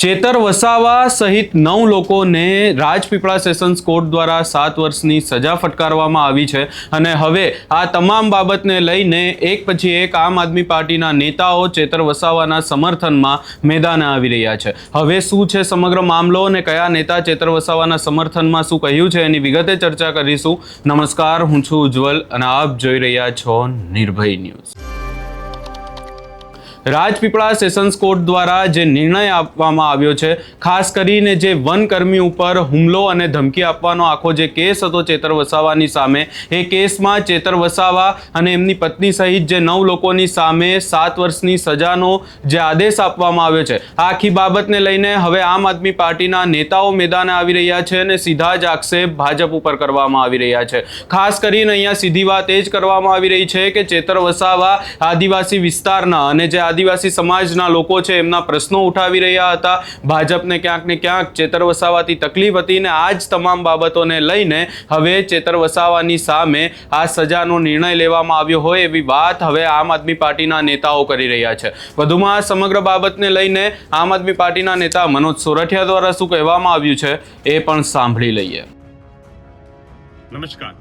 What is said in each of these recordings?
ચેતર વસાવા સહિત 9 લોકોને Rajpipla sessions court દ્વારા 7 વર્ષની સજા ફટકારવામાં આવી છે અને હવે આ તમામ બાબતને લઈને એક પછી એક આમ આદમી પાર્ટીના નેતાઓ ચેતર વસાવાના સમર્થનમાં મેદાને આવી રહ્યા છે। હવે શું છે સમગ્ર મામલો અને કયા નેતા ચેતર વસાવાના સમર્થનમાં શું કહ્યું છે એની વિગતે ચર્ચા કરીશું। નમસ્કાર, હું છું ઉજ્જવલ અને આપ જોઈ રહ્યા છો નિર્ભય ન્યૂઝ। રાજપીપળા સેશન્સ કોર્ટ દ્વારા જે નિર્ણય આપવામાં આવ્યો છે, ખાસ કરીને જે વનકર્મી ઉપર હુમલો અને ધમકી આપવાનો આખો જે કેસ હતો ચેતર વસાવાની સામે, એ કેસમાં ચેતર વસાવા અને એમની પત્ની સહિત જે 9 લોકોની સામે 7 વર્ષની સજાનો જે આદેશ આપવામાં આવ્યો છે, આ આખી બાબતને લઈને હવે આમ આદમી પાર્ટીના નેતાઓ મેદાને આવી રહ્યા છે અને સીધા જ આક્ષેપ ભાજપ ઉપર કરવામાં આવી રહ્યા છે। ખાસ કરીને અહીંયા સીધી વાત એ જ કરવામાં આવી રહી છે કે ચેતર વસાવા આદિવાસી વિસ્તારના અને જે આદિવાસી સમાજના લોકો છે એમના પ્રશ્નો ઉઠાવી રહ્યા હતા। ભાજપને ક્યાંક ને ક્યાંક ચેતર વસાવાથી તકલીફ હતી ને આ જ તમામ બાબતોને લઈને હવે ચેતર વસાવાની સામે આ સજાનો નિર્ણય લેવામાં આવ્યો હોય એવી વાત હવે આમ આદમી પાર્ટીના નેતાઓ કરી રહ્યા છે। વધુમાં આ સમગ્ર બાબતને લઈને આમ આદમી પાર્ટીના નેતા મનોજ સોરઠિયા દ્વારા શું કહેવામાં આવ્યું છે એ પણ સાંભળી લઈએ। નમસ્કાર,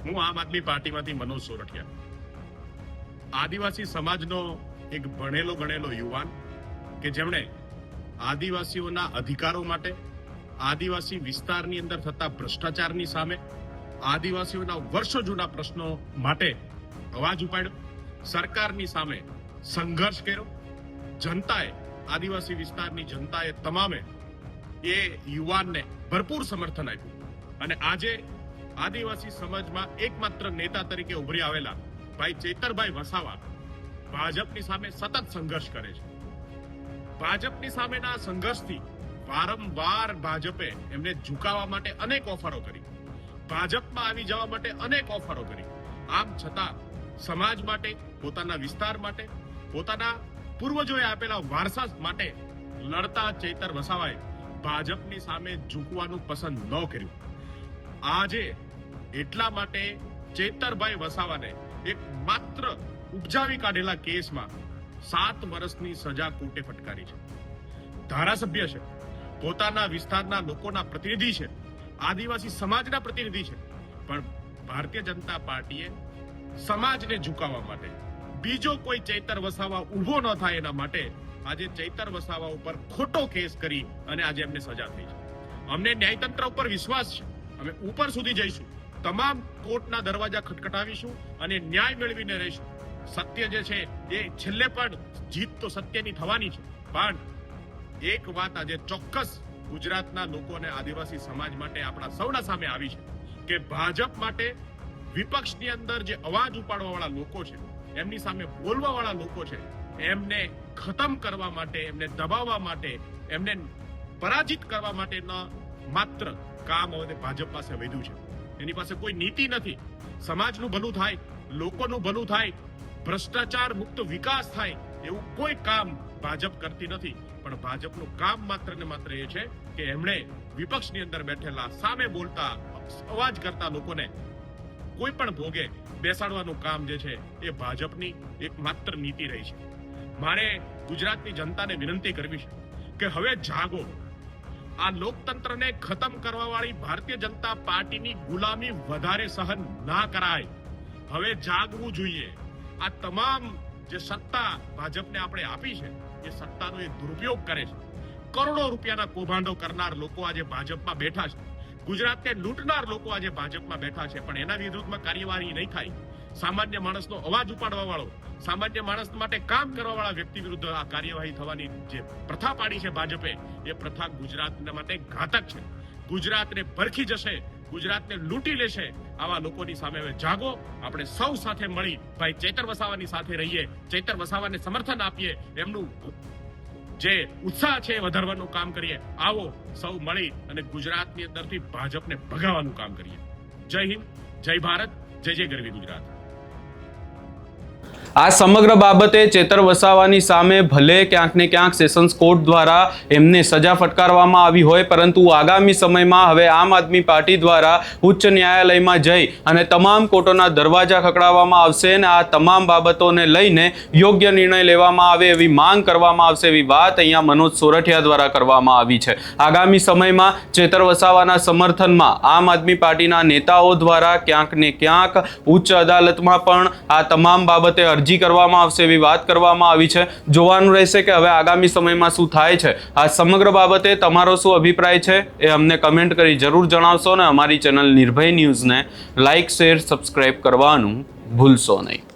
હું આમ આદમી પાર્ટીમાંથી મનોજ સોરઠિયા। આદિવાસી સમાજનો એક ભણેલો ગણેલો યુવાન કે જેમણે આદિવાસીઓના અધિકારો માટે, આદિવાસી વિસ્તારની અંદર થતા ભ્રષ્ટાચારની સામે, આદિવાસીઓના વર્ષો જૂના પ્રશ્નો માટે અવાજ ઉપાડ્યો, સરકારની સામે સંઘર્ષ કર્યો। જનતાએ, આદિવાસી વિસ્તારની જનતાએ તમામે એ યુવાનને ભરપૂર સમર્થન આપ્યું અને આજે આદિવાસી સમાજમાં એકમાત્ર નેતા તરીકે ઉભરી આવેલા ભાઈ ચેતરભાઈ વસાવા ભાજપની સામે સતત સંઘર્ષ કરે છે। ભાજપની સામેના સંઘર્ષથી વારંવાર ભાજપે એમને ઝુકાવવા માટે અનેક ઓફરો કરી, ભાજપમાં આવી જવા માટે અનેક ઓફરો કરી। આમ છતાં સમાજ માટે, પોતાના વિસ્તાર માટે, પોતાના પૂર્વજોએ આપેલા વારસા માટે લડતા ચેતર વસાવાએ ભાજપની સામે ઝૂકવાનું પસંદ ન કર્યું। આજે એટલા માટે ચેતરભાઈ વસાવાને એક માત્ર ઉપજાવી કાઢેલા કેસમાં 7 વર્ષની સજા કોર્ટે ફટકારી છે। ધારાસભ્ય છે, પોતાના વિસ્તારના લોકોના પ્રતિનિધિ છે, આદિવાસી સમાજના પ્રતિનિધિ છે, પણ ભારતીય જનતા પાર્ટીએ સમાજને ઝુકાવવા માટે, બીજો કોઈ ચેતર વસાવા ઊભો ન થાય એના માટે આજે ચેતર વસાવા ઉપર ખોટો કેસ કરી અને આજે એમને સજા થઈ છે। અમને ન્યાયતંત્ર ઉપર વિશ્વાસ છે, અમે ઉપર સુધી જઈશું, તમામ કોર્ટના દરવાજા ખટખટાવીશું અને ન્યાય મેળવીને રહીશું। સત્ય જે છે એ છેલ્લે પણ જીત તો સત્યની થવાની છે, પણ એક વાત આજે ચોક્કસ ગુજરાતના લોકો અને આદિવાસી સમાજ માટે આપણા સૌના સામે આવી છે કે ભાજપ માટે વિપક્ષની અંદર જે અવાજ ઉપાડવા વાળા લોકો છે, એમની સામે બોલવા વાળા લોકો છે, એમને ખતમ કરવા માટે, એમને દબાવવા માટે, એમને પરાજિત કરવા માટે ન માત્ર કામ હવે ભાજપ પાસે વધ્યું છે, એની પાસે કોઈ નીતિ નથી। સમાજનું ભલું થાય, લોકોનું ભલું થાય, ભ્રષ્ટાચાર મુક્ત વિકાસ થાય એવું કોઈ કામ ભાજપ કરતી નથી, પણ ભાજપનું કામ માત્ર ને માત્ર એ છે કે એમણે વિપક્ષની અંદર બેઠેલા, સામે બોલતા, અવાજ કરતા લોકોને કોઈ પણ ભોગે બેસાડવાનું કામ જે છે એ ભાજપની એક માત્ર નીતિ રહી છે। મારે ગુજરાતની જનતાને વિનંતી કરવી છે કે હવે જાગો। આ લોકતંત્રને ખતમ કરવા વાળી ભારતીય જનતા પાર્ટીની ગુલામી વધારે સહન ના કરાય। હવે જાગવું જોઈએ। આ તમામ જે સત્તા ભાજપને આપણે આપી છે એ સત્તાનો એ દુરુપયોગ કરે છે। કરોડો રૂપિયાના કૌભાંડો કરનાર લોકો આજે ભાજપમાં બેઠા છે, ગુજરાતને લૂંટનાર લોકો આજે ભાજપમાં બેઠા છે, પણ એના વિરુદ્ધમાં કાર્યવાહી નહીં થાય। સામાન્ય માણસનો અવાજ ઉપાડવા વાળો, સામાન્ય માણસ માટે કામ કરવા વાળા વ્યક્તિ વિરુદ્ધ આ કાર્યવાહી થવાની જે પ્રથા પાડી છે ભાજપે, એ પ્રથા ગુજરાતના માટે ઘાતક છે। ગુજરાતને ભરખી જશે, ગુજરાતને લૂંટી લેશે। આવા લોકોની સામે હવે જાગો। આપણે સૌ સાથે મળી ભાઈ ચેતર વસાવાની સાથે રહીએ, ચેતર વસાવાને સમર્થન આપીએ, એમનું જે ઉત્સાહ છે એ વધારવાનું કામ કરીએ। આવો સૌ મળી અને ગુજરાતની અંદરથી ભાજપને ભગાવવાનું કામ કરીએ। જય હિન્દ, જય ભારત, જય જય ગરવી ગુજરાત। આ સમગ્ર બાબતે ચેતર વસાવાની સામે ભલે ક્યાંક ને ક્યાંક સેશન્સ કોર્ટ દ્વારા એમને સજા ફટકારવામાં આવી હોય, પરંતુ આગામી સમયમાં હવે આમ આદમી પાર્ટી દ્વારા ઉચ્ચ ન્યાયાલયમાં જઈ અને તમામ કોર્ટોના દરવાજા ખખડાવવામાં આવશે અને આ તમામ બાબતોને લઈને યોગ્ય નિર્ણય લેવામાં આવે એવી માંગ કરવામાં આવશે એવી વાત અહીંયા મનોજ સોરઠિયા દ્વારા કરવામાં આવી છે. આગામી સમયમાં ચેતર વસાવાના સમર્થનમાં આમ આદમી પાર્ટીના નેતાઓ દ્વારા ક્યાંક ને ક્યાંક ઉચ્ચ અદાલતમાં પણ આ તમામ બાબતે અરજી કરવામાં આવશે એવી વાત કરવામાં આવી છે. જોવાનું રહેશે કે હવે આગામી સમયમાં શું થાય છે. આ સમગ્ર બાબતે તમારો શું અભિપ્રાય છે એ અમને કમેન્ટ કરી જરૂર જણાવશો અને અમારી ચેનલ નિર્ભય ન્યૂઝને લાઇક, શેર, સબસ્ક્રાઇબ કરવાનું ભૂલશો નહીં.